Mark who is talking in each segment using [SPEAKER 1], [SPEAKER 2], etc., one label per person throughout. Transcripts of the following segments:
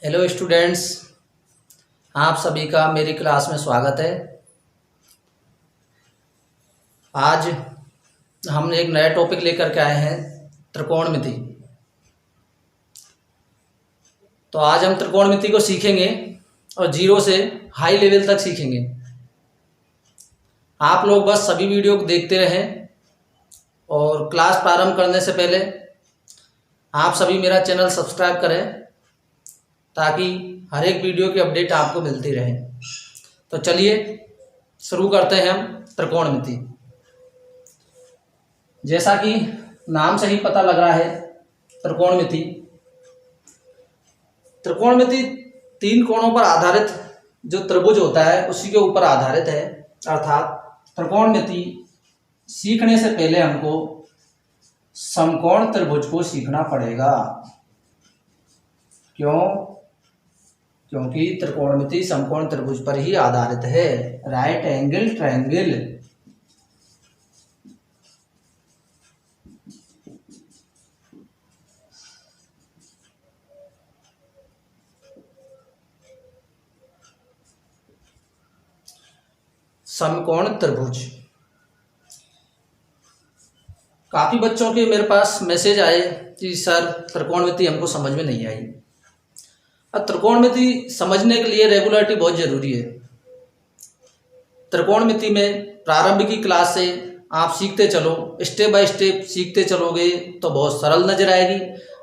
[SPEAKER 1] Hello students, आप सभी का मेरी क्लास में स्वागत है। आज हम एक नया टॉपिक लेकर के आए हैं, त्रिकोणमिति। तो आज हम त्रिकोणमिति को सीखेंगे और जीरो से हाई लेवल तक सीखेंगे। आप लोग बस सभी वीडियो को देखते रहें और क्लास प्रारंभ करने से पहले आप सभी मेरा चैनल सब्सक्राइब करें ताकि हर एक वीडियो की अपडेट आपको मिलती रहे। तो चलिए शुरू करते हैं हम त्रिकोणमिति। जैसा कि नाम से ही पता लग रहा है, त्रिकोणमिति त्रिकोणमिति तीन कोणों पर आधारित जो त्रिभुज होता है उसी के ऊपर आधारित है। अर्थात त्रिकोणमिति सीखने से पहले हमको समकोण त्रिभुज को सीखना पड़ेगा। क्यों? क्योंकि त्रिकोणमिति समकोण त्रिभुज पर ही आधारित है। Right angle triangle. समकोण त्रिभुज। काफी बच्चों के मेरे पास मैसेज आए कि सर त्रिकोणमिति हमको समझ में नहीं आई। अब त्रिकोणमिति समझने के लिए रेगुलरिटी बहुत जरूरी है। त्रिकोणमिति में प्रारंभिक क्लास से आप सीखते चलो, स्टेप बाय स्टेप सीखते चलोगे तो बहुत सरल नजर आएगी,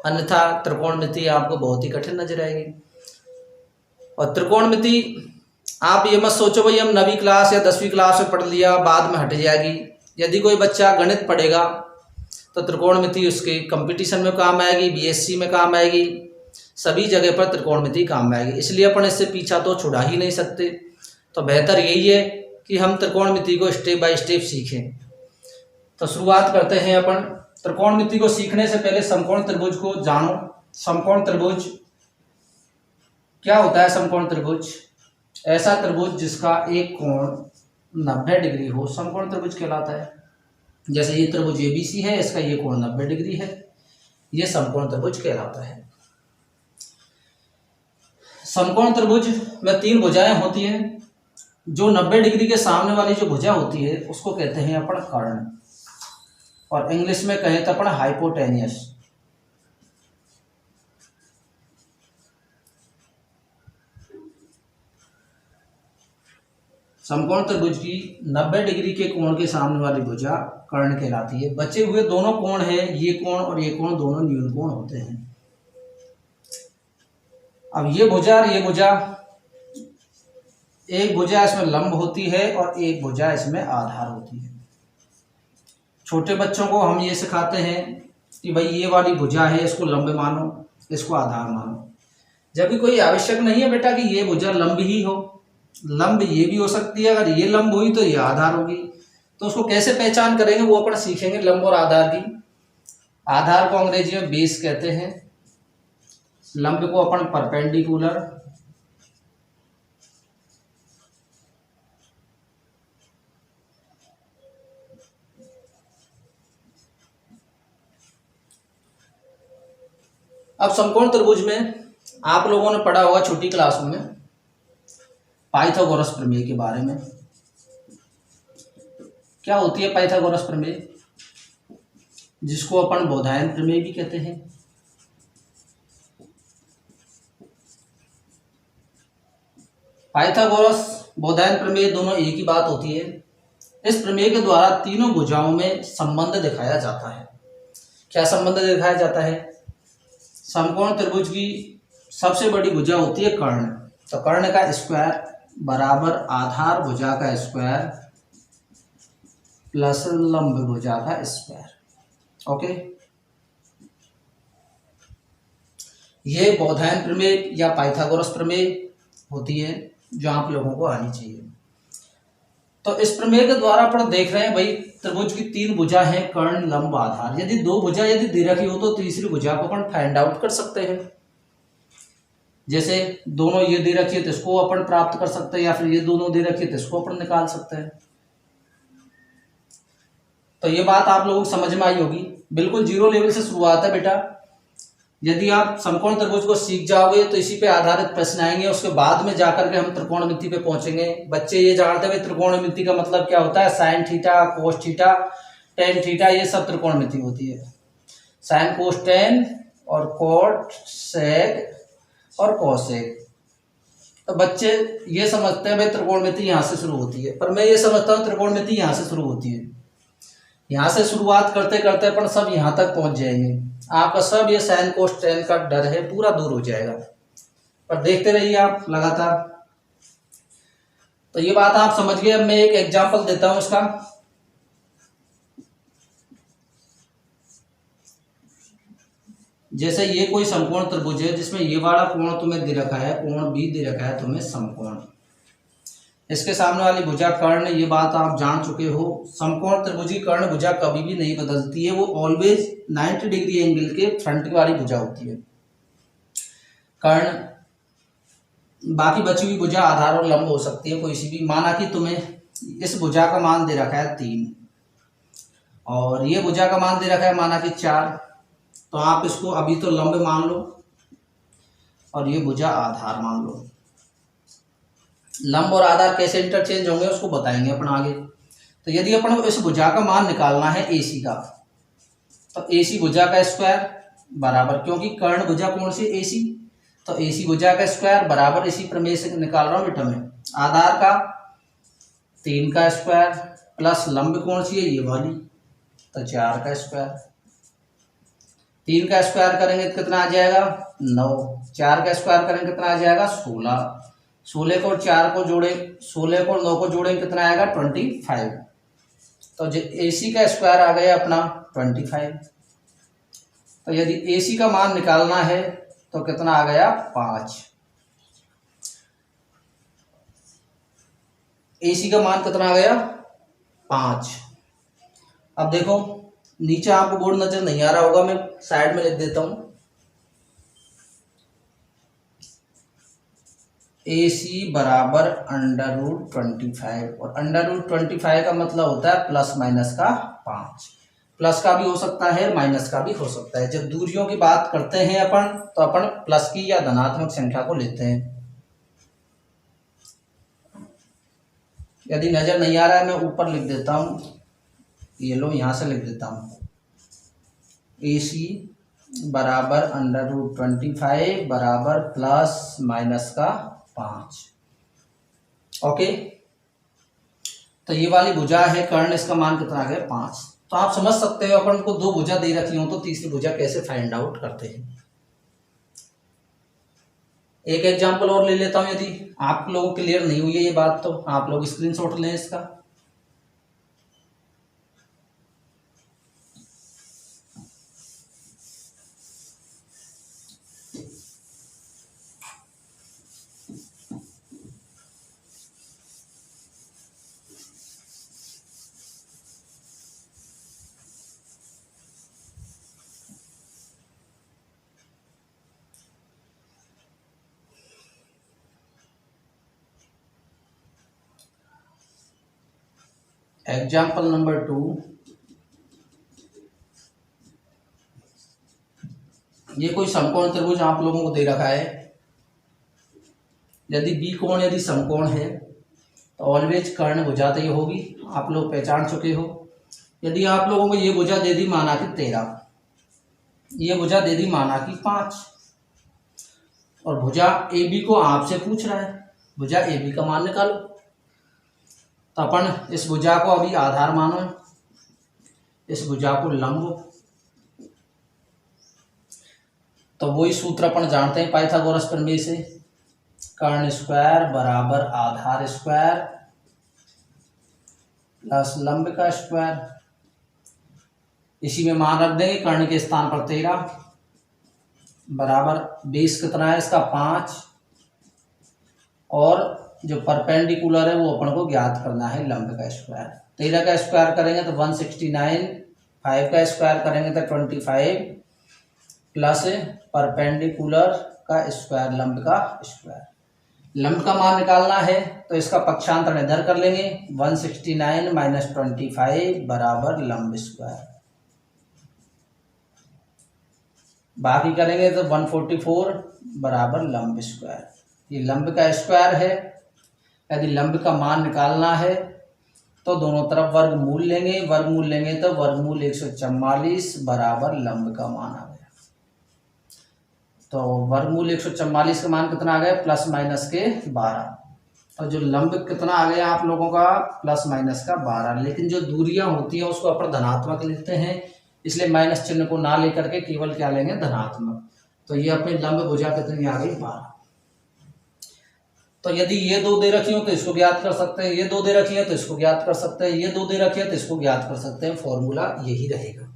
[SPEAKER 1] अन्यथा त्रिकोणमिति आपको बहुत ही कठिन नजर आएगी। और त्रिकोणमिति आप ये मत सोचो भाई हम 9वीं क्लास या 10वीं क्लास में पढ़ लिया बाद में हट जाएगी। यदि कोई बच्चा गणित पढ़ेगा तो त्रिकोणमिति उसके कंपटीशन में काम आएगी, बीएससी में काम आएगी, सभी जगह पर त्रिकोणमिति काम में आएगी। इसलिए अपन इससे पीछा तो छुड़ा ही नहीं सकते। तो बेहतर यही है कि हम त्रिकोणमिति को स्टेप बाय स्टेप सीखें। तो शुरुआत करते हैं अपन। त्रिकोणमिति को सीखने से पहले समकोण त्रिभुज को जानो। समकोण त्रिभुज क्या होता है? समकोण त्रिभुज ऐसा त्रिभुज जिसका एक कोण 90 डिग्री हो, समकोण त्रिभुज कहलाता है। जैसे ये त्रिभुज एबीसी है, इसका ये कोण 90 डिग्री है, ये समकोण त्रिभुज कहलाता है। समकोण त्रिभुज में तीन भुजाएं होती हैं। जो 90 डिग्री के सामने वाली जो भुजा होती है उसको कहते हैं अपन कर्ण, और इंग्लिश में कहें तो अपन हाइपोटेनियस। समकोण त्रिभुज की 90 डिग्री के कोण के सामने वाली भुजा कर्ण कहलाती है। बचे हुए दोनों कोण हैं, ये कोण और ये कोण, दोनों न्यून कोण होते हैं। अब ये भुजा और ये भुजा, एक भुजा इसमें लंब होती है और एक भुजा इसमें आधार होती है। छोटे बच्चों को हम ये सिखाते हैं कि भाई ये वाली भुजा है, इसको लंब मानो, इसको आधार मानो। जबकि कोई आवश्यक नहीं है बेटा कि ये भुजा लंब ही हो। लंब ये भी हो सकती है, अगर ये लंब हुई तो ये आधार होगी। तो उसको कैसे पहचान करेंगे वो अपन सीखेंगे, लंब और आधार की। आधार को अंग्रेजी में बेस कहते हैं, लंब को अपन परपेंडिकुलर, अब समकोण त्रिभुज में आप लोगों ने पढ़ा होगा छोटी क्लासों में पाइथागोरस प्रमेय के बारे में। क्या होती है पाइथागोरस प्रमेय? जिसको अपन बोधायन प्रमेय भी कहते हैं। पाइथागोरस बोधायन प्रमेय दोनों एक ही बात होती है। इस प्रमेय के द्वारा तीनों भुजाओं में संबंध दिखाया जाता है। क्या संबंध दिखाया जाता है? समकोण त्रिभुज की सबसे बड़ी भुजा होती है कर्ण। तो कर्ण का स्क्वायर बराबर आधार भुजा का स्क्वायर प्लस लंब भुजा का स्क्वायर। ओके, ये बोधायन प्रमेय या पाइथागोरस प्रमेय होती है जो आप लोगों को आनी चाहिए। तो इस प्रमेय के द्वारा अपन देख रहे हैं भाई त्रिभुज की तीन भुजा है, कर्ण, लंब, आधार। यदि दो भुजा यदि दे रखी हो तो तीसरी भुजा को अपन फाइंड आउट कर सकते हैं। जैसे दोनों ये दे रखी है तो इसको अपन प्राप्त कर सकते हैं, या फिर ये दोनों दे रखी है तो इसको अपन निकाल सकते हैं। तो ये बात आप लोगों को समझ में आई होगी। बिल्कुल जीरो लेवल से शुरुआत है बेटा। यदि आप समकोण त्रिभुज को सीख जाओगे तो इसी पे आधारित प्रश्न आएंगे, उसके बाद में जाकर के हम त्रिकोणमिति पे पहुंचेंगे। बच्चे ये जानते हुए त्रिकोणमिति का मतलब क्या होता है, sine theta, cos theta, tan theta, ये सब त्रिकोणमिति होती है। साइन कोस टेन और कोट सेक और कोसेक। तो बच्चे ये समझते हैं भाई त्रिकोणमिति यहाँ से शुरू होती है, पर मैं ये समझता हूँ त्रिकोणमिति यहाँ से शुरू होती है। यहाँ से शुरुआत करते करते अपन सब यहाँ तक पहुंच जाएंगे। आपका सब ये साइन कोस टेन का डर है पूरा दूर हो जाएगा, पर देखते रहिए आप लगातार। तो ये बात आप समझ गए। अब मैं एक एग्जांपल देता हूं इसका। जैसे ये कोई समकोण त्रिभुज है जिसमें ये वाला कोण तुम्हें दे रखा है, कोण बी दे रखा है तुम्हें समकोण। इसके सामने वाली भुजा कर्ण, ये बात आप जान चुके हो। समकोण त्रिभुजी कर्ण भुजा कभी भी नहीं बदलती है, वो ऑलवेज 90 डिग्री एंगल के फ्रंट वाली भुजा होती है कर्ण। बाकी बची हुई भुजा आधार और लंब हो सकती है कोई सी भी। माना कि तुम्हें इस भुजा का मान दे रखा है 3 और ये भुजा का मान दे रखा है माना कि 4, तो आप इसको अभी तो लंब मान लो और ये भुजा आधार मान लो। लंब और आधार कैसे इंटरचेंज होंगे उसको बताएंगे अपन आगे। तो यदि अपन को इस भुजा का मान निकालना है AC का, तो AC भुजा का स्क्वायर बराबर, क्योंकि कर्ण भुजा कौन सी AC, तो AC भुजा का स्क्वायर बराबर, इसी प्रमेय से निकाल रहा हूं बेटा मैं, आधार का 3 का स्क्वायर प्लस लंब कौन सी है ये वाली, तो 4 का स्क्वायर। 3 का स्क्वायर करेंगे तो कितना आ जाएगा 9, 4 का स्क्वायर करेंगे कितना आ जाएगा 16, 16 को 4 को जोड़े, 16 को 9 को जोड़ेंगे कितना आएगा 25। तो AC का स्क्वायर आ गया अपना 25। तो यदि AC का मान निकालना है तो कितना आ गया 5। AC का मान कितना आ गया 5। अब देखो नीचे आपको बोर्ड नजर नहीं आ रहा होगा, मैं साइड में लिख देता हूं। AC बराबर √25 और √25 का मतलब होता है प्लस माइनस का 5। प्लस का भी हो सकता है माइनस का भी हो सकता है। जब दूरियों की बात करते हैं अपन तो अपन प्लस की या धनात्मक संख्या को लेते हैं। यदि नजर नहीं आ रहा है मैं ऊपर लिख देता हूं, ये लो यहां से लिख देता हूं। AC बराबर √25 बराबर प्लस माइनस का 5। ओके, तो ये वाली भुजा है कर्ण, इसका मान कितना आ गया 5। तो आप समझ सकते हो अपन को 2 भुजा दे रखी हो तो तीसरी भुजा कैसे फाइंड आउट करते हैं। एक एग्जांपल और ले लेता हूं, यदि आप लोगों को क्लियर नहीं हुई है ये बात तो आप लोग स्क्रीनशॉट लें इसका। एग्जाम्पल नंबर 2, ये कोई समकोण त्रिभुज आप लोगों को दे रखा है। यदि बी कोण यदि समकोण है तो ऑलवेज कर्ण भुजा तो ये होगी, आप लोग पहचान चुके हो। यदि आप लोगों को ये भुजा दे दी माना कि 13, ये भुजा दे दी माना कि 5 और भुजा AB को आपसे पूछ रहा है भुजा AB का मान निकालो, तो अपन इस भुजा को अभी आधार मानो, इस भुजा को लंब। तो वही सूत्र अपन जानते हैं पाइथागोरस प्रमेय से, कर्ण स्क्वायर बराबर आधार स्क्वायर प्लस लंब का स्क्वायर। इसी में मान रख देंगे, कर्ण के स्थान पर 13 बराबर बेस कितना है इसका 5 और जो परपेंडिकुलर है वो अपन को ज्ञात करना है लंब का स्क्वायर। 13 का स्क्वायर करेंगे तो 169, 5 का स्क्वायर करेंगे तो 25 प्लस परपेंडिकुलर का स्क्वायर लंब का स्क्वायर। लंब का मान निकालना है तो इसका पक्षांतर इधर कर लेंगे, 169 - 25 बराबर लंब स्क्वायर। बाकी करेंगे तो 144 बराबर लंब स्क्वायर, ये लंब का स्क्वायर है। यदि लंब का मान निकालना है तो दोनों तरफ वर्गमूल लेंगे, वर्गमूल लेंगे तो वर्गमूल 144 बराबर लंब का मान आ गया। तो वर्गमूल 144 का मान कितना आ गया, प्लस माइनस के 12। और जो लंब कितना आ गया आप लोगों का, प्लस माइनस का 12। लेकिन जो दूरियां होती हैं उसको अपन धनात्मक लेते हैं, इसलिए माइनस चिन्ह को ना लेकर के केवल क्या लेंगे, धनात्मक। तो ये अपनी लंब भुजा कितनी आ गई, 12। तो यदि ये दो दे रखी हो तो इसको ज्ञात कर सकते हैं, ये दो दे रखी है तो इसको ज्ञात कर सकते हैं, ये दो दे रखी है तो इसको ज्ञात कर सकते हैं। फॉर्मूला यही रहेगा,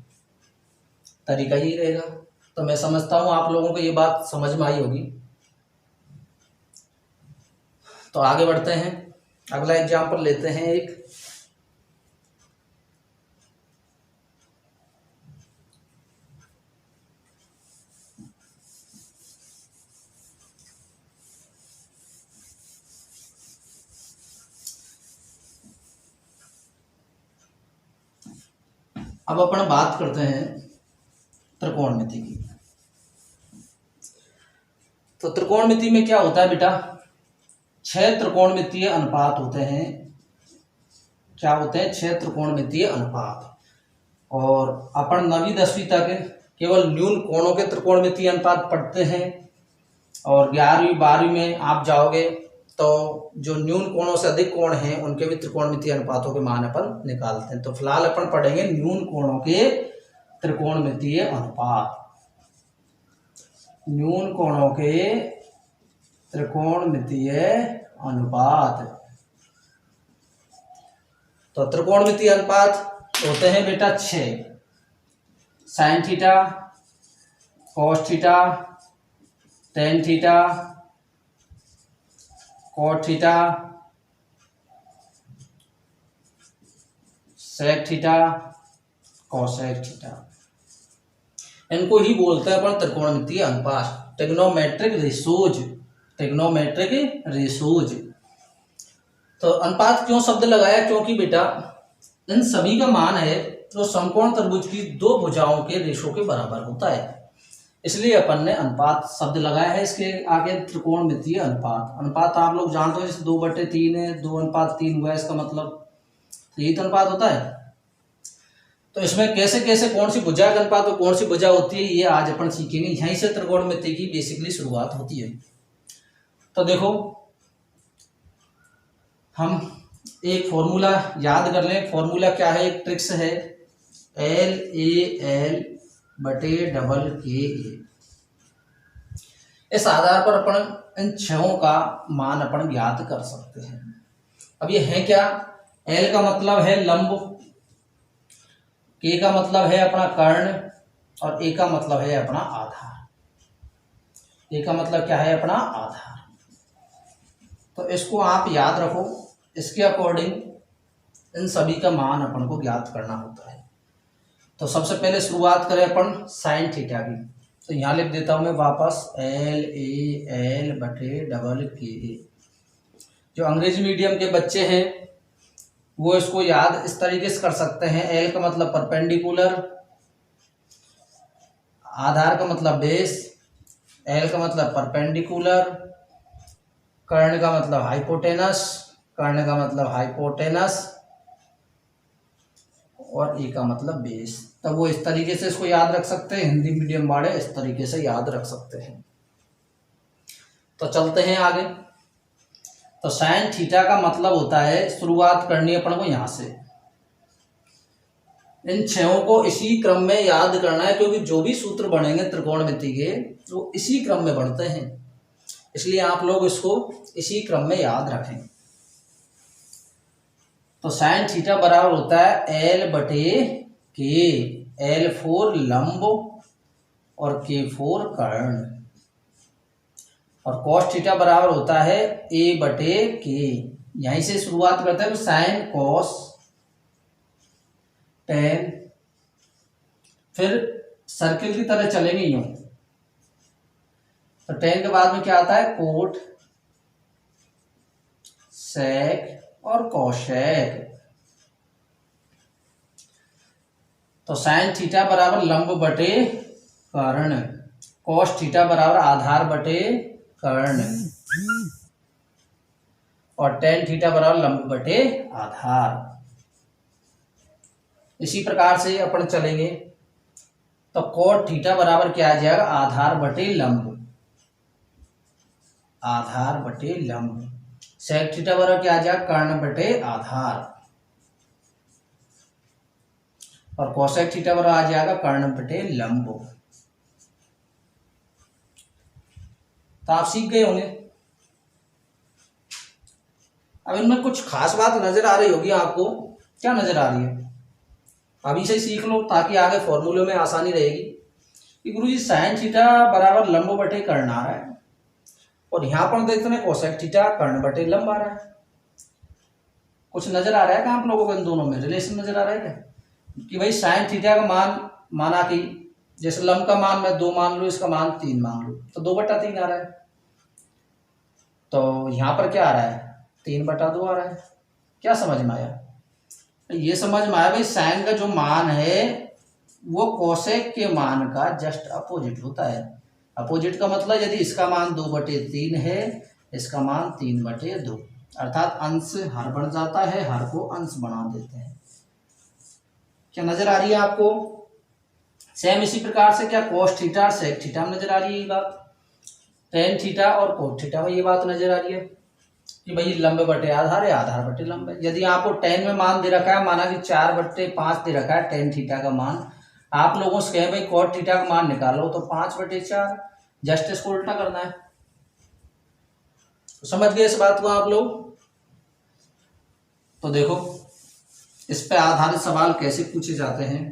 [SPEAKER 1] तरीका यही रहेगा। तो मैं समझता हूं आप लोगों को ये बात समझ में आई होगी। तो आगे बढ़ते हैं, अगला एग्जाम्पल लेते हैं एक। अब अपन बात करते हैं त्रिकोणमिति की। तो त्रिकोणमिति में क्या होता है बेटा, 6 त्रिकोणमितीय अनुपात होते हैं। क्या होते हैं, 6 त्रिकोणमितीय अनुपात। और अपन 9वीं 10वीं तक केवल न्यून कोणों के त्रिकोणमितीय अनुपात पढ़ते हैं, और 11वीं 12वीं में आप जाओगे तो जो न्यून कोणों से अधिक कोण हैं उनके भी त्रिकोणमितीय अनुपातों के मान अपन निकालते हैं। तो फिलहाल अपन पढ़ेंगे न्यून कोणों के त्रिकोणमितीय अनुपात। न्यून कोणों के त्रिकोणमितीय अनुपात। तो त्रिकोणमितीय अनुपात होते हैं बेटा 6। Sine theta, cos theta, tan theta, cot theta, sec theta, cosec theta, इनको ही बोलते हैं अपन त्रिकोणमितीय अनुपात, ट्रिग्नोमेट्रिक रेशोज। Trigonometric ratios. तो अनुपात क्यों शब्द लगाया, क्योंकि बेटा इन सभी का मान है तो समकोण त्रिभुज की दो भुजाओं के रेशो के बराबर होता है, इसलिए अपन ने अनुपात शब्द लगाया है। इसके आगे त्रिकोणमितीय अनुपात। अनुपात आप लोग जानते हो, जैसे 2/3 है, 2:3 हुआ, इसका मतलब यही तो अनुपात होता है। तो इसमें कैसे कैसे कौन सी भुजा का अनुपात और कौन सी भुजा होती है, ये आज अपन सीखेंगे। यहीं से त्रिकोणमिति की बेसिकली शुरुआत होती है। तो देखो, हम एक फॉर्मूला याद कर लें। फॉर्मूला क्या है, एक ट्रिक्स है, LAL/AA। इस आधार पर अपन इन छहों का मान अपन ज्ञात कर सकते हैं। अब ये है क्या, L का मतलब है लंब, K का मतलब है अपना कर्ण, और A का मतलब है अपना आधार। A का मतलब क्या है, अपना आधार। तो इसको आप याद रखो, इसके अकॉर्डिंग इन सभी का मान अपन को ज्ञात करना होता है। तो सबसे पहले शुरुआत करें अपन साइन थीटा की। तो यहाँ लिख देता हूं मैं वापस LAL/AA। जो अंग्रेजी मीडियम के बच्चे हैं वो इसको याद इस तरीके से कर सकते हैं। L का मतलब परपेंडिकुलर, आधार का मतलब बेस, L का मतलब परपेंडिकुलर, कर्ण का मतलब हाइपोटेनस, कर्ण का मतलब हाइपोटेनस, और ए का मतलब बेस। तब वो इस तरीके से इसको याद रख सकते हैं। हिंदी मीडियम वाले इस तरीके से याद रख सकते हैं। तो चलते हैं आगे। तो साइन थीटा का मतलब होता है, शुरुआत करनी है अपन को यहां से। इन छहों को इसी क्रम में याद करना है, क्योंकि जो भी सूत्र बनेंगे त्रिकोणमिति के वो इसी क्रम में बनते हैं, इसलिए आप लोग इसको इसी क्रम में याद रखें। तो साइन थीटा बराबर होता है L/K। L4 लंब और K4 कर्ण। और कॉस थीटा बराबर होता है A/K। यहीं से शुरुआत करते हैं। साइन कॉस टेन, फिर सर्किल की तरह चलेंगे यूं। तो टेन के बाद में क्या आता है, कोट, सेक और कोशेक। तो साइन थीटा बराबर लंब बटे कर्ण। कॉस थीटा बराबर आधार बटे कर्ण और टेन थीटा बराबर लंब बटे आधार। इसी प्रकार से अपन चलेंगे तो कोट थीटा बराबर क्या आ जाएगा, आधार बटे लंब, आधार बटे लंब। सेक थीटा बराबर क्या आ जाएगा, कर्ण बटे आधार। और कोसेक थीटा बराबर आ जाएगा कर्ण बटे लंब। तो आप सीख गए होंगे। अब इनमें कुछ खास बात नजर आ रही होगी आपको, क्या नजर आ रही है, अभी से सीख लो ताकि आगे फॉर्मूले में आसानी रहेगी। कि गुरुजी साइन थीटा बराबर लंब बटे कर्ण आ रहा है और यहाँ पर देखते हैं कोसेक थीटा कर्ण बटे लंब आ रहा है। कुछ नजर आ रहा है क्या आप लोगों को, इन दोनों में रिलेशन नजर आ रहा है क्या, कि भाई साइन थीटा का मान माना कि जैसे लंब का मान मैं 2 मान लूँ, इसका मान 3 मान लूँ, तो 2/3 आ रहा है। तो यहाँ पर क्या आ रहा है, 3/2 आ रहा है। क्या समझ में आया, ये समझ में आया भाई साइन का जो मान है वो कोसेक के मान का जस्ट अपोजिट होता है। अपोजिट का मतलब यदि इसका मान 2/3 है, इसका मान 3/2, अर्थात अंश हर बन जाता है, हर को अंश बना देते हैं। क्या नजर आ रही है आपको। सेम इसी प्रकार से क्या कोस थीटा और सेक थीटा में नजर आ रही है ये बात, टेन थीटा और कोट थीटा में ये बात नजर आ रही है कि भाई लंब बटे आधार है, आधार बटे लंब है। यदि आपको टेन में मान दे रखा है, माना कि 4/5 दे रखा है टेन थीटा का मान, आप लोगों से कहें भाई कोट थीटा का मान निकालो, तो 5/4, जस्ट इसको उल्टा करना है। तो समझ गए इस बात को आप लोग। तो देखो इस पे आधारित सवाल कैसे पूछे जाते हैं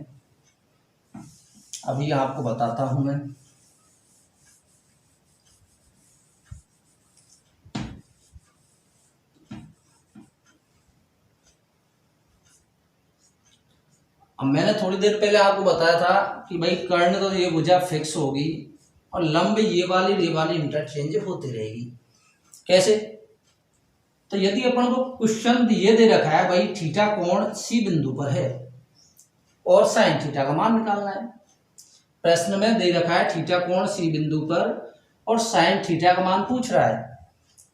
[SPEAKER 1] अभी आपको बताता हूं मैं। अब मैंने थोड़ी देर पहले आपको बताया था कि भाई कर्ण तो ये भुजा फिक्स होगी और लंब ये वाली इंटरचेंज होती रहेगी। कैसे, तो यदि अपन को क्वेश्चन ये दे रखा है भाई थीटा कोण सी बिंदु पर है और साइन थीटा का मान निकालना है। प्रश्न में दे रखा है थीटा कोण सी बिंदु पर और साइन थीटा का मान पूछ रहा है,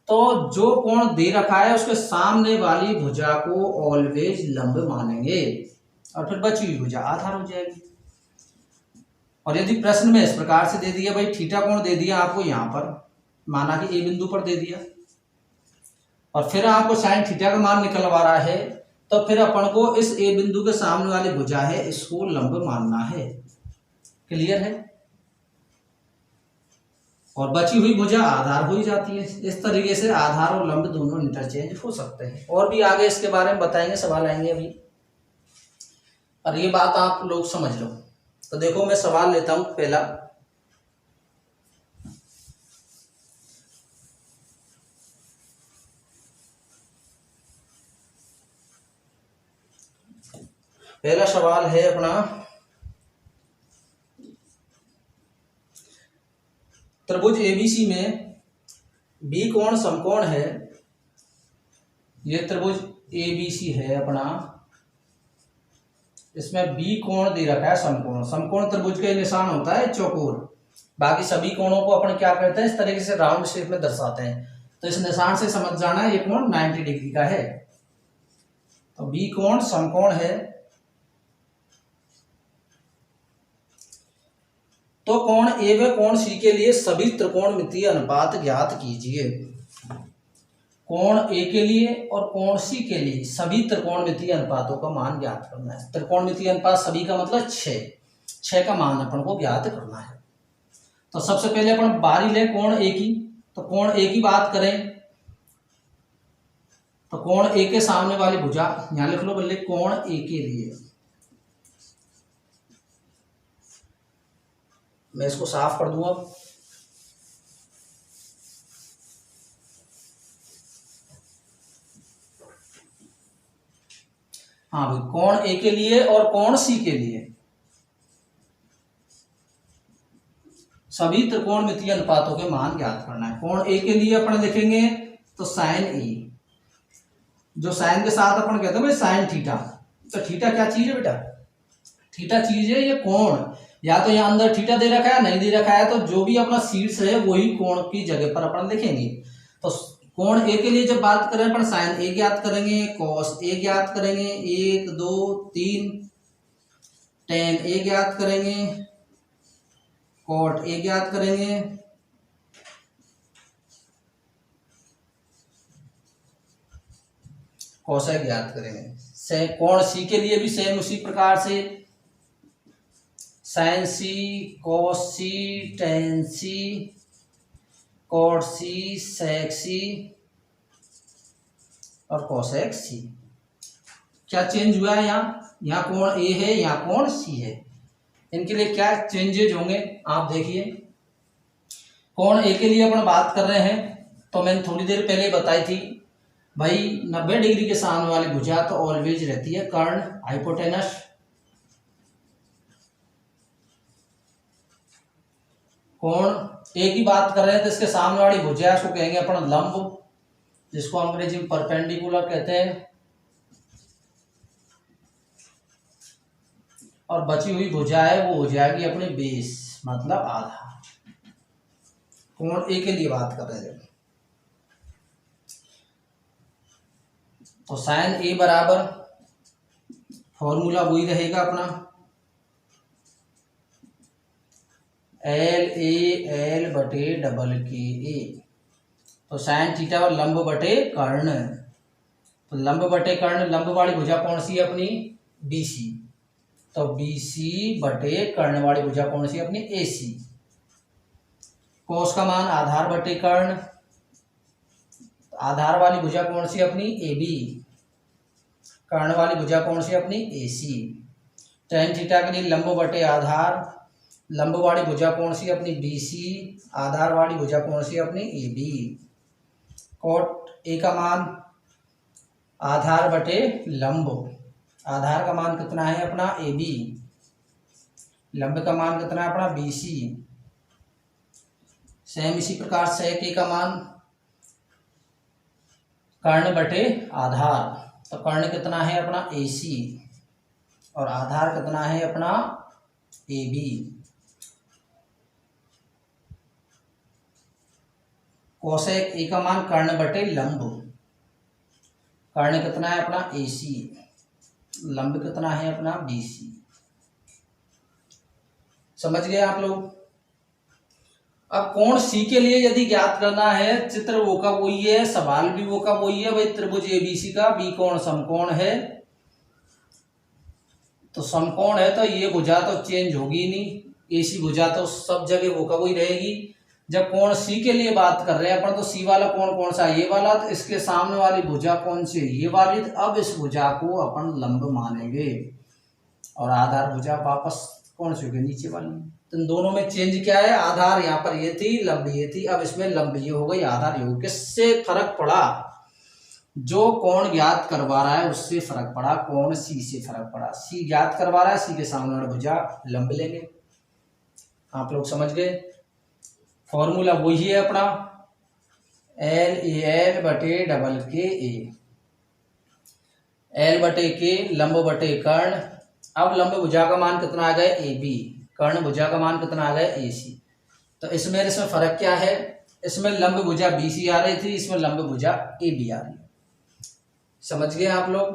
[SPEAKER 1] तो जो कोण दे रखा है उसके सामने वाली भुजा को ऑलवेज लंब मानेंगे और फिर बची हुई भुजा आधार हो जाएगी। और यदि प्रश्न में इस प्रकार से दे दिया भाई थीटा कोण दे दिया आपको यहाँ पर, माना कि ए बिंदु पर दे दिया, और फिर आपको साइन थीटा का मान निकलवा रहा है, तो फिर अपन को इस ए बिंदु के सामने वाली भुजा है इसको लंब मानना है। क्लियर है। और बची हुई भुजा आधार हो ही जाती है। इस तरीके से आधार और लंब दोनों इंटरचेंज हो सकते हैं। और भी आगे इसके बारे में बताएंगे, सवाल आएंगे अभी, और ये बात आप लोग समझ लो। तो देखो मैं सवाल लेता हूं पहला, पहला सवाल है अपना, त्रिभुज एबीसी में बी कोण समकोण है। यह त्रिभुज एबीसी है अपना, इसमें बी कोण दे रखा है समकोण। समकोण त्रिभुज का निशान होता है चौकोर, बाकी सभी कोणों को अपन क्या करते हैं इस तरीके से राउंड शेप में दर्शाते हैं। तो इस निशान से समझ जाना है ये कोण 90 डिग्री का है। तो बी कोण समकोण है, तो कोण ए व कोण सी के लिए सभी त्रिकोणमितीय अनुपात ज्ञात कीजिए। कोण ए के लिए और कोण सी के लिए सभी त्रिकोणमितीय अनुपातों का मान ज्ञात करना है। त्रिकोणमितीय अनुपात सभी का मतलब 6 का मान अपन को ज्ञात करना है। तो सबसे पहले अपन बारी ले कोण ए की, तो कोण ए की बात करें तो कोण ए के सामने वाली भुजा यहां लिख लो बल्ले, कोण ए के लिए मैं इसको साफ कर दूंगा। हाँ भाई, कोण ए के लिए और कोण सी के लिए सभी त्रिकोणमितीय अनुपातों के मान ज्ञात करना है। कोण ए के लिए अपन देखेंगे तो साइन ए, जो साइन के साथ अपन कहते हैं भाई साइन थीटा। तो थीटा क्या चीज है बेटा, थीटा चीज है ये कोण, या तो यहाँ अंदर थीटा दे रखा है, नहीं दे रखा है, तो जो भी अपना शीर्ष है वही कोण की जगह पर अपन लिखेंगे। तो कोण ए के लिए जब बात करें अपन साइन ए ज्ञात करेंगे, कॉस ए ज्ञात करेंगे, 1 2 3, टेन ए ज्ञात करेंगे, कॉट ए ज्ञात करेंगे, कोसेक ज्ञात करेंगे। कोण सी के लिए भी सेम उसी प्रकार से साइन सी, कॉस सी, टेन सी, कॉट सी, सेक सी और कोसेक सी। क्या चेंज हुआ है यहाँ कोण ए है, यहाँ कोण सी है, इनके लिए क्या चेंजेज होंगे आप देखिए। कोण ए के लिए अपन बात कर रहे हैं तो मैंने थोड़ी देर पहले बताई थी भाई 90 डिग्री के सामने वाली भुजा तो ऑलवेज रहती है कर्ण हाइपोटेनस। कोण ए की बात कर रहे हैं तो इसके सामने वाली भुजा इसको कहेंगे अपन लंब, जिसको अंग्रेजी में परपेंडिकुलर कहते हैं, और बची हुई भुजा है वो हो जाएगी अपनी बेस मतलब आधार। कोण ए के लिए बात कर रहे हैं तो साइन ए बराबर फॉर्मूला वही रहेगा अपना एल ए एल बटे डबल के ए। तो साइन थीटा और लंब बटे कर्ण, तो लंब बटे कर्ण, लंब वाली भुजा कौन सी है अपनी बी सी, तो बी सी बटे कर्ण वाली भुजा कौन सी अपनी ए सी। कोस का मान आधार बटे कर्ण, आधार वाली भुजा कौन सी अपनी ए बी, कर्ण वाली भुजा कौन सी अपनी ए सी। टेन थीटा के लिए लंब बटे आधार, लंब वाली भुजा कौन सी अपनी बी सी, आधार वाली भुजा कौन सी अपनी ए बी। कोट ए का मान आधार बटे लंब, आधार का मान कितना है अपना ए बी, लंब का मान कितना है अपना बी सी। सेम इसी प्रकार सेक ए का मान कर्ण बटे आधार, तो कर्ण कितना है अपना ए सी और आधार कितना है अपना ए बी। कोसेक ए का मान कर्ण बटे लंब, कर्ण कितना है अपना ए सी, लंब कितना है अपना बी सी। समझ गए आप लोग। अब कोण सी के लिए यदि ज्ञात करना है, चित्र वो का वही है, सवाल भी वो का वही है भाई, त्रिभुज एबीसी का बी कोण समकोण है, तो समकोण है तो ये भुजा तो चेंज होगी नहीं, एसी भुजा तो सब जगह वो का वही रहेगी। जब कोण सी के लिए बात कर रहे हैं अपन, तो सी वाला कोण कौन सा, ये वाला, तो इसके सामने वाली भुजा कौन सी है, ये वाली, तो अब इस भुजा को अपन लंब मानेंगे और आधार भुजा वापस कौन सी होगी, नीचे वाली। तो इन दोनों में चेंज क्या है, आधार यहाँ पर ये थी, लंब ये थी, अब इसमें लंब ये हो गई, आधार ये हो गई। किससे फर्क पड़ा, जो कोण ज्ञात करवा रहा है उससे फर्क पड़ा, कोण सी से फर्क पड़ा। सी ज्ञात करवा रहा है, सी के सामने वाला भुजा लंब लेंगे। आप लोग समझ गए। फॉर्मूला वही है अपना एल ए एल बटे डबल के ए, एल बटे के लंब बटे कर्ण। अब लंब भुजा का मान कितना आ गया ए बी, कर्ण भुजा का मान कितना आ गया ए सी। तो इसमें फर्क क्या है, इसमें लंब भुजा बी सी आ रही थी, इसमें लंब भुजा ए बी आ रही है। समझ गए आप लोग।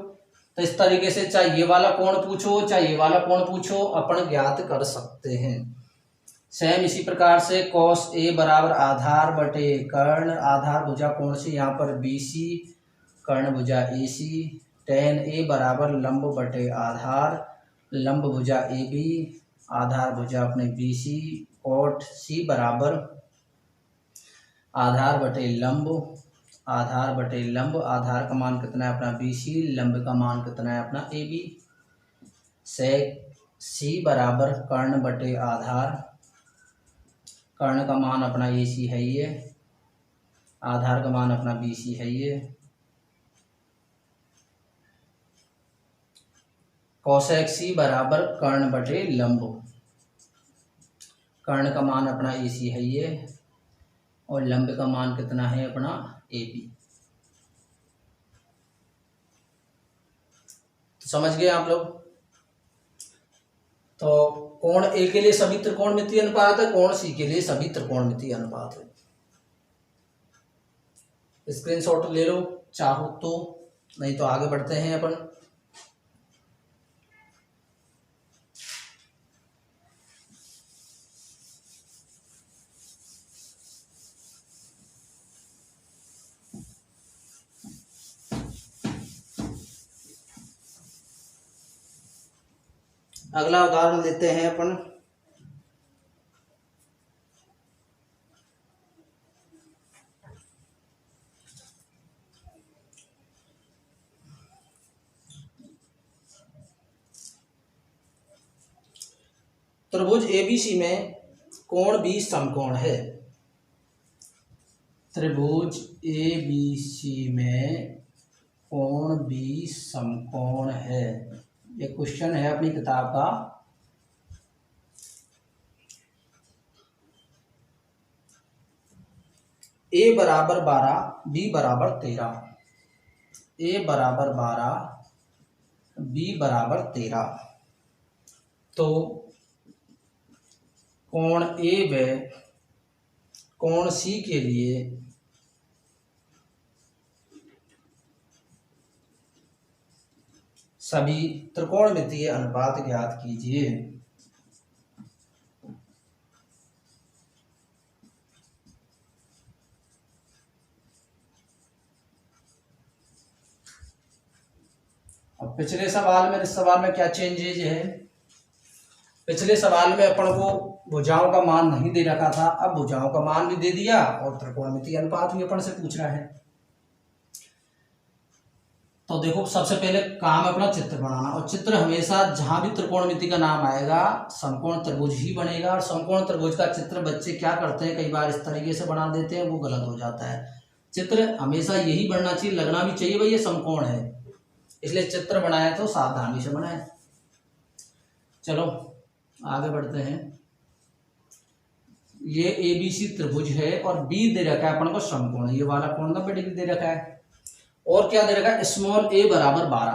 [SPEAKER 1] तो इस तरीके से चाहे ये वाला कोण पूछो चाहे ये वाला कोण पूछो, अपन ज्ञात कर सकते हैं। सेम इसी प्रकार से कॉस ए बराबर आधार बटे कर्ण, आधार भुजा कौन सी यहाँ पर बी सी, कर्ण भुजा ए सी। टेन ए बराबर लंब बटे आधार, लंब भुजा ए बी, आधार भुजा अपने बी सी। कॉट सी बराबर आधार बटे लंब, आधार बटे लंब, आधार का मान कितना है अपना बी सी, लंब का मान कितना है अपना ए बी। सेक सी बराबर कर्ण बटे आधार, कर्ण का मान अपना ए सी है ये, आधार का मान अपना बी सी है ये। कोसेक सी बराबर कर्ण बटे लंब, कर्ण का मान अपना ए सी है ये और लंब का मान कितना है अपना ए बी। तो समझ गए आप लोग। तो कोण ए के लिए सभी त्रिकोणमितीय अनुपात है, कोण सी के लिए सभी त्रिकोणमितीय अनुपात है। स्क्रीनशॉट ले लो चाहो तो, नहीं तो आगे बढ़ते हैं अपन। अगला उदाहरण लेते हैं अपन। त्रिभुज एबीसी में कोण बी समकोण है। त्रिभुज एबीसी में कोण बी समकोण है, ये क्वेश्चन है अपनी किताब का। ए बराबर 12 बी बराबर 13, ए बराबर 12 बी बराबर 13। तो कोण ए व कोण सी के लिए सभी त्रिकोणमितीय अनुपात ज्ञात कीजिए। अब पिछले सवाल में इस सवाल में क्या चेंजेज है। पिछले सवाल में अपन को भुजाओं का मान नहीं दे रखा था, अब भुजाओं का मान भी दे दिया और त्रिकोणमितीय अनुपात भी अपन से पूछ रहा है। तो देखो सबसे पहले काम है अपना चित्र बनाना, और चित्र हमेशा जहां भी त्रिकोणमिति का नाम आएगा समकोण त्रिभुज ही बनेगा। और समकोण त्रिभुज का चित्र बच्चे क्या करते हैं, कई बार इस तरीके से बना देते हैं, वो गलत हो जाता है। चित्र हमेशा यही बनना चाहिए, लगना भी चाहिए भाई ये समकोण है, इसलिए चित्र बनाए तो सावधानी से बनाए। चलो आगे बढ़ते हैं। ये एबीसी त्रिभुज है और बी दे रखा है अपन को समकोण, ये वाला कोण 90 डिग्री दे रखा है। और क्या दे रखा है, स्मॉल ए बराबर 12।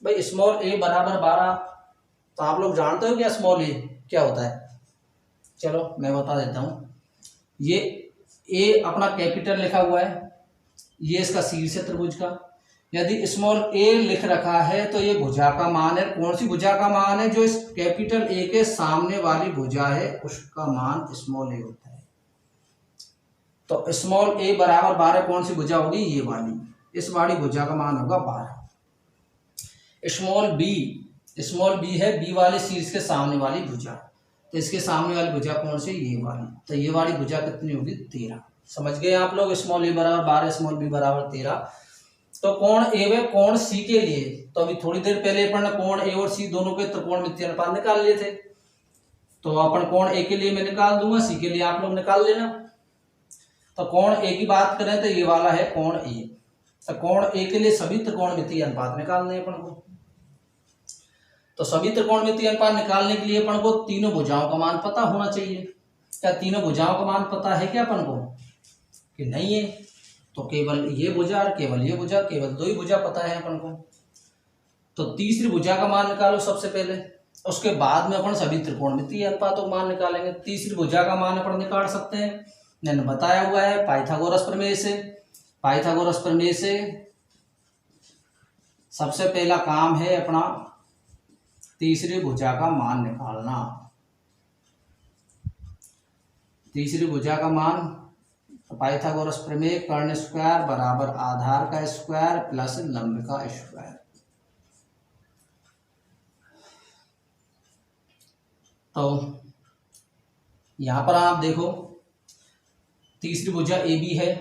[SPEAKER 1] भाई स्मॉल ए बराबर 12 तो आप लोग जानते हो क्या स्मॉल ए क्या होता है। चलो मैं बता देता हूँ। ये ए अपना कैपिटल लिखा हुआ है, ये इसका शीर्ष है त्रिभुज का। यदि स्मॉल ए लिख रखा है तो ये भुजा का मान है। कौन सी भुजा का मान है, जो इस कैपिटल ए के सामने वाली भुजा है उसका मान स्मॉल ए होता है। तो स्मॉल ए बराबर 12 कौन सी भुजा होगी, ये वाली, इस वाली भुजा का मान होगा 12। स्मॉल बी है बी वाले शीर्ष के सामने वाली भुजा, तो इसके सामने वाली भुजा कौन सी, ये वाली, तो ये वाली भुजा कितनी होगी 13। समझ गए आप लोग, स्मॉल ए बराबर 12 स्मॉल बी बराबर 13। तो कोण ए व कोण सी के लिए, तो अभी थोड़ी देर पहले अपन ने कोण ए और सी दोनों के त्रिकोणमितीय अनुपात निकाल लिए थे। तो अपन कोण ए के लिए मैं निकाल दूंगा, सी के लिए आप लोग निकाल लेना। तो कोण ए की बात करें तो ये वाला है कोण ए। तो कोण ए के लिए सभी त्रिकोणमितीय अनुपात निकालने अपन को। तो सभी त्रिकोणमितीय अनुपात निकालने के लिए अपन को तीनों भुजाओं का मान पता होना चाहिए। क्या तीनों भुजाओं का मान पता है क्या अपन को, कि नहीं है? तो केवल ये भुजा और केवल ये भुजा, केवल दो ही भुजा पता है अपन को। तो तीसरी भुजा का मान निकालो सबसे पहले, उसके बाद में अपन सभी त्रिकोणमितीय अनुपातों का मान निकालेंगे। तीसरी भुजा का मान अपन निकाल सकते हैं, मैंने बताया हुआ है पाइथागोरस प्रमेय से। पाइथागोरस प्रमेय से सबसे पहला काम है अपना तीसरी भुजा का मान निकालना। तीसरी भुजा का मान, तो पाइथागोरस प्रमेय कर्ण स्क्वायर बराबर आधार का स्क्वायर प्लस लंब का स्क्वायर। तो यहां पर आप देखो तीसरी भुजा ए बी है,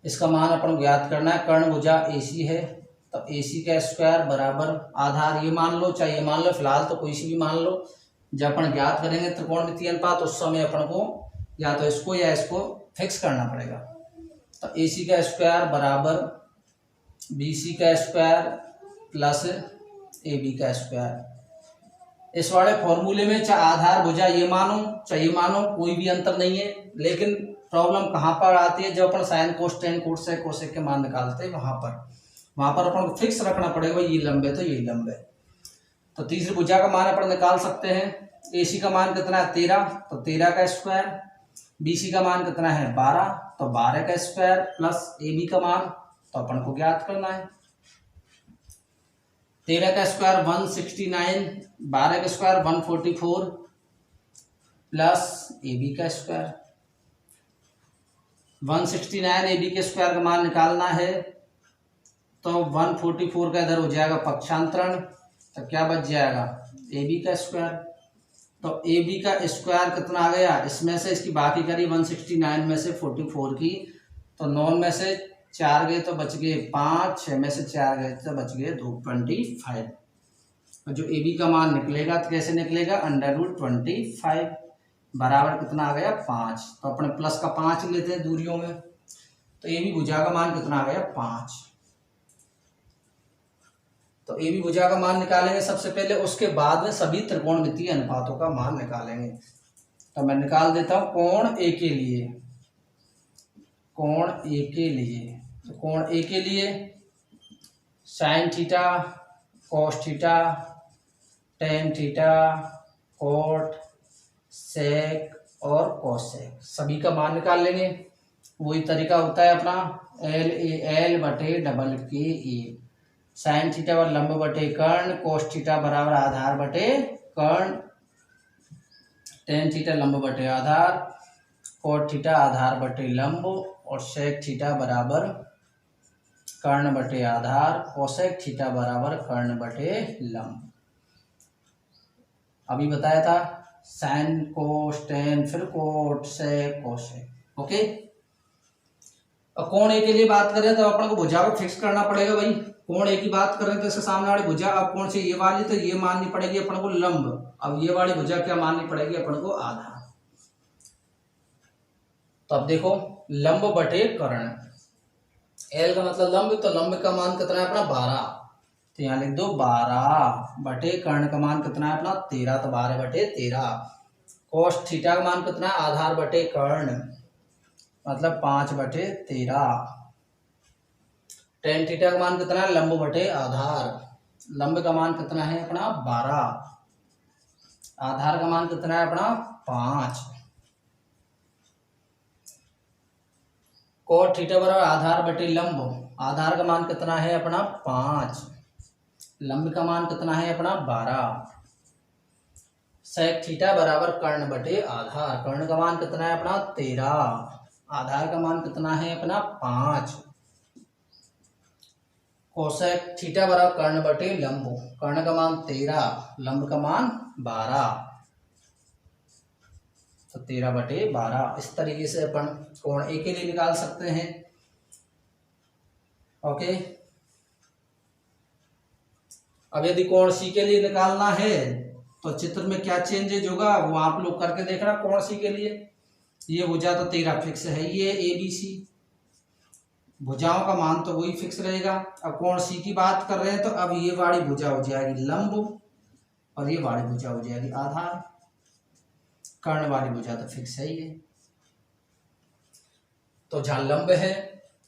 [SPEAKER 1] इसका मान अपन ज्ञात करना है। कर्ण भुजा ए सी है, तो ए सी का स्क्वायर बराबर आधार ये मान लो, चाहे ये मान लो, फिलहाल तो कोई सी भी मान लो। जब अपन ज्ञात करेंगे त्रिकोणमितीय अनुपात उस समय अपन को या तो इसको या इसको फिक्स करना पड़ेगा। तो ए सी का स्क्वायर बराबर बी सी का स्क्वायर प्लस ए बी का स्क्वायर। इस वाले फॉर्मूले में चाहे आधार भुजा ये मानो चाहे ये मानो, कोई भी अंतर नहीं है। लेकिन प्रॉब्लम कहाँ पर आती है, जब अपन sine cos tan cosec cosec के मान निकालते हैं वहां पर अपन को फिक्स रखना पड़ेगा, ये लंब है तो ये लंब है। तो तीसरी भुजा का मान अपन निकाल सकते हैं। AC का मान कितना है 13, तो 13 का स्क्वायर। BC का मान कितना है 12, तो 12 का स्क्वायर प्लस AB का मान तो अपन को ज्ञात करना है। 13 का स्क्वायर 169, 12 का स्क्वायर 144 प्लस AB का स्क्वायर। 169 AB के स्क्वायर का मान निकालना है, तो 144 का इधर हो जाएगा पक्षांतरण, तो क्या बच जाएगा AB का स्क्वायर। तो AB का स्क्वायर कितना आ गया, इसमें से इसकी बाकी करी 169 में से 44 की, तो 9 में से 4 गए तो बच गए 5, 6 में से 4 गए तो बच गए 225। और जो AB का मान निकलेगा तो कैसे निकलेगा, √25 बराबर कितना आ गया 5। तो अपने प्लस का 5 लेते हैं दूरियों में, तो AB भुजा का मान कितना आ गया 5। तो AB भुजा का मान निकालेंगे सबसे पहले, उसके बाद में सभी त्रिकोणमितीय अनुपातों का मान निकालेंगे। तो मैं निकाल देता हूं कोण A के लिए। कोण A के लिए, तो कोण A के लिए sine theta, cos theta, tan theta, cot, sec और कोसेक सभी का मान निकाल लेंगे। वही तरीका होता है अपना L/AA साइन थीटा व लंब बटे कर्ण, कोस थीटा बराबर आधार बटे कर्ण, टेन थीटा लंब बटे आधार, कोट थीटा आधार बटे लंब और सेक थीटा बराबर कर्ण बटे आधार, कोसेक थीटा बराबर कर्ण बटे लंब। अभी बताया था साइन कोस टेन, फिर कोट सेक कोसेक। ओके, अब कोण A के लिए बात करें तो अपन को भुजा को फिक्स करना पड़ेगा भाई। कोण A की बात करें तो इसके सामने वाली भुजा अब कौन सी ये वाली, तो ये माननी पड़ेगी अपन को लंब। अब ये वाली भुजा क्या माननी पड़ेगी अपन को आधार। तो अब देखो लंब बटे कर्ण, L का मतलब लंब, तो लंब का मान कितना है अपना 12, तो यहाँ लिख दो 12 बटे कर्ण का मान कितना है अपना 13, तो 12 बटे 13। कोस थीटा का मान कितना है आधार बटे कर्ण, मतलब 5 बटे 13। टेन थीटा का मान कितना है लंब बटे आधार, लंब का मान कितना है अपना 12, आधार का मान कितना है अपना 5। कोट थीटा बराबर आधार बटे लंब, आधार का मान कितना है अपना 5, लंब का मान कितना है अपना 12। सेक थीटा बराबर कर्ण बटे आधार, कर्ण का मान कितना है अपना 13, आधार का मान कितना है अपना 5। कोसेक थीटा बराबर कर्ण बटे लंब, कर्ण का मान 13, लंब का मान 12, तो 13 बटे 12। इस तरीके से अपन कोण A के लिए निकाल सकते हैं। ओके, अब यदि कोण C के लिए निकालना है तो चित्र में क्या चेंजेज होगा वो आप लोग करके देखना। कोण C के लिए ये भुजा तो 13 फिक्स है, ये ABC भुजाओं का मान तो वही फिक्स रहेगा। अब कोण C की बात कर रहे हैं तो अब ये वाली भुजा हो जाएगी लंब और ये वाली भुजा हो जाएगी आधार, कर्ण वाली भुजा तो फिक्स है ये। तो जहां लंब है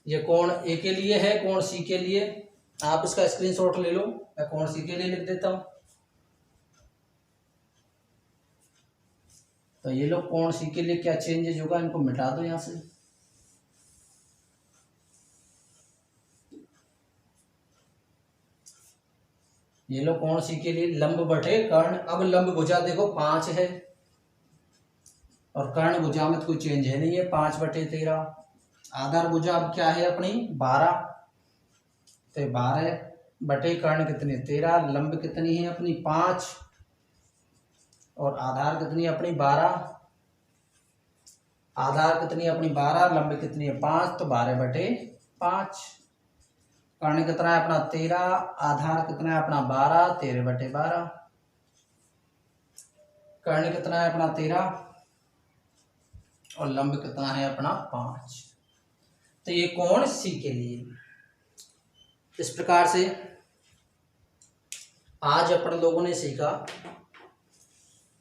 [SPEAKER 1] ये कोण A के लिए है, कोण C के लिए आप इसका स्क्रीनशॉट ले लो, मैं कोण C के लिए लिख देता हूं। तो ये लो कोण C के लिए क्या चेंजेज होगा, इनको मिटा दो यहां से। ये लो कोण C के लिए लंब बटे कर्ण। अब लंब भुजा देखो 5 है और कर्ण भुजा में तो कोई चेंज है नहीं है, 5 बटे 13। आधार भुजा अब क्या है अपनी 12, तो 12 बटे कर्ण कितनी 13, लंब कितनी है अपनी 5 और आधार कितनी है अपनी 12, आधार कितनी है अपनी 12, लंब कितनी है 5, तो 12 बटे 5। कर्ण कितना है अपना 13, आधार कितना है अपना 12, 13 बटे 12। कर्ण कितना है अपना 13 और लंब कितना है अपना 5। तो ये कोण C के लिए। इस प्रकार से आज अपन लोगों ने सीखा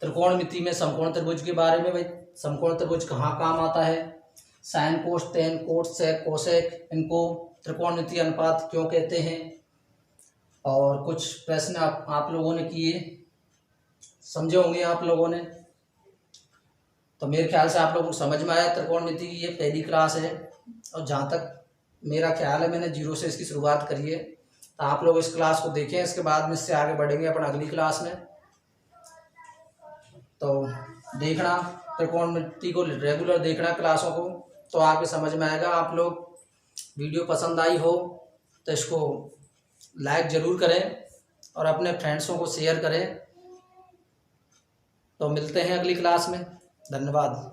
[SPEAKER 1] त्रिकोणमिति में समकोण त्रिभुज के बारे में। भाई समकोण त्रिभुज कहाँ काम आता है, sine cos tan cot sec cosec, इनको त्रिकोणमिति अनुपात क्यों कहते हैं, और कुछ प्रश्न आप लोगों ने किए, समझे होंगे आप लोगों ने। तो मेरे ख्याल से आप लोगों को समझ में आया। त्रिकोणमिति की ये पहली क्लास है और जहाँ तक मेरा ख्याल है मैंने 0 से इसकी शुरुआत करी है। तो आप लोग इस क्लास को देखें, इसके बाद में इससे आगे बढ़ेंगे अपन अगली क्लास में। तो देखना, त्रिकोणमिति को रेगुलर देखना क्लासों को, तो आपके समझ में आएगा। आप लोग वीडियो पसंद आई हो तो इसको लाइक ज़रूर करें और अपने फ्रेंड्सों को शेयर करें। तो मिलते हैं अगली क्लास में। धन्यवाद।